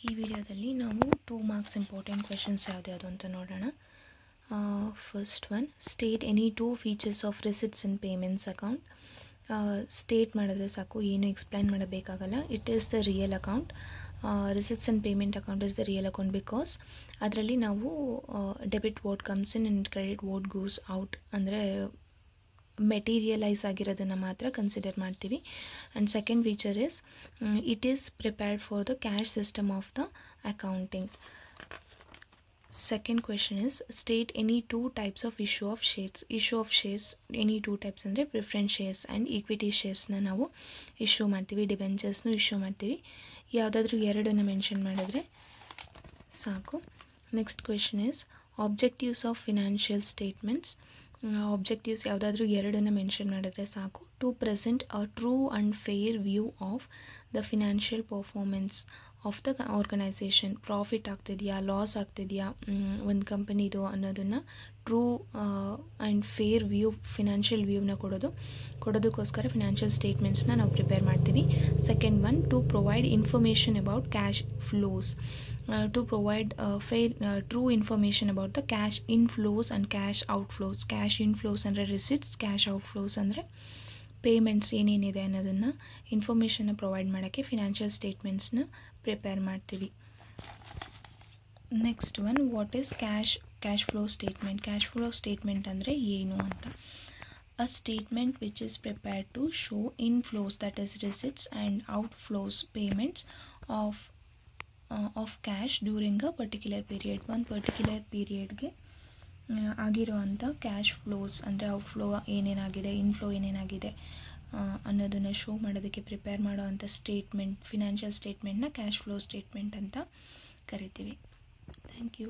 ಈ ವಿಡಿಯೋದಲ್ಲಿ ನಾವು 2 ಮಾರ್ಕ್ಸ್ ಇಂಪಾರ್ಟೆಂಟ್ ಕ್ವೆಶ್ಚನ್ಸ್ ಯಾವ್ದು ಅಂತ ನೋಡೋಣ. First one, state any 2 features of receipts and payments account. State ಮಾಡಿದ್ರೆ ಸಾಕು, ಏನು ಎಕ್ಸ್ಪ್ಲೈನ್ ಮಾಡಬೇಕಾಗಲ್ಲ. It is the real account. Receipts and payment account is the real account because ಅದರಲ್ಲಿ ನಾವು debit what comes in and credit what goes out ಅಂದರೆ materialise ಆಗಿರೋದನ್ನು ಮಾತ್ರ consider ಮಾಡ್ತೀವಿ. And second feature is it is prepared for the cash system of the accounting. Second question is, state any 2 types of issue of shares. Issue of shares, any 2 types ಅಂದರೆ preference shares and equity ಶೇರ್ಸ್ನ ನಾವು issue ಮಾಡ್ತೀವಿ, ಡಿಬೆಂಚರ್ಸ್ನು issue ಮಾಡ್ತೀವಿ. ಯಾವುದಾದ್ರೂ ಎರಡನ್ನು mention ಮಾಡಿದ್ರೆ ಸಾಕು. Next question is, objectives of financial statements. Objectives ಯಾವುದಾದ್ರೂ ಎರಡನ್ನು ಮೆನ್ಷನ್ ಮಾಡಿದ್ರೆ ಸಾಕು. To present a true and fair view of the financial performance of the organisation. Profit ಆಗ್ತಿದೆಯಾ, ಲಾಸ್ ಆಗ್ತಿದೆಯಾ ಒಂದು ಕಂಪನಿದು ಅನ್ನೋದನ್ನು true and fair view, financial ವ್ಯೂನ ಕೊಡೋದಕ್ಕೋಸ್ಕರ ಫಿನಾನ್ಷಿಯಲ್ ಸ್ಟೇಟ್ಮೆಂಟ್ಸ್ನ ನಾವು ಪ್ರಿಪೇರ್ ಮಾಡ್ತೀವಿ. Second one, to provide information about cash flows. To provide true information about the cash inflows and cash outflows. Cash inflows ಅಂದರೆ ರಿಸಿಟ್ಸ್, ಕ್ಯಾಶ್ ಔಟ್ಫ್ಲೋಸ್ ಅಂದರೆ payments ಏನೇನಿದೆ ಅನ್ನೋದನ್ನು ಇನ್ಫಾರ್ಮೇಷನ್ನ ಪ್ರೊವೈಡ್ ಮಾಡೋಕ್ಕೆ ಫಿನಾನ್ಷಿಯಲ್ ಸ್ಟೇಟ್ಮೆಂಟ್ಸ್ನ ಪ್ರಿಪೇರ್ ಮಾಡ್ತೀವಿ. Next one, what is cash flow statement. Cash flow statement ಅಂದರೆ ಏನು ಅಂತ. A statement which is prepared to show inflows, that is receipts, and outflows, payments of cash during a particular period. ಒಂದು particular ಪೀರಿಯಡ್ಗೆ ಆಗಿರೋ ಅಂಥ cash flows ಅಂದರೆ outflow ಏನೇನಾಗಿದೆ, inflow ಏನೇನಾಗಿದೆ ಅನ್ನೋದನ್ನು ಶೋ ಮಾಡೋದಕ್ಕೆ ಪ್ರಿಪೇರ್ ಮಾಡೋ ಅಂಥ statement, financial ಸ್ಟೇಟ್ಮೆಂಟ್ನ cash flow statement ಅಂತ ಕರಿತೀವಿ. Thank you.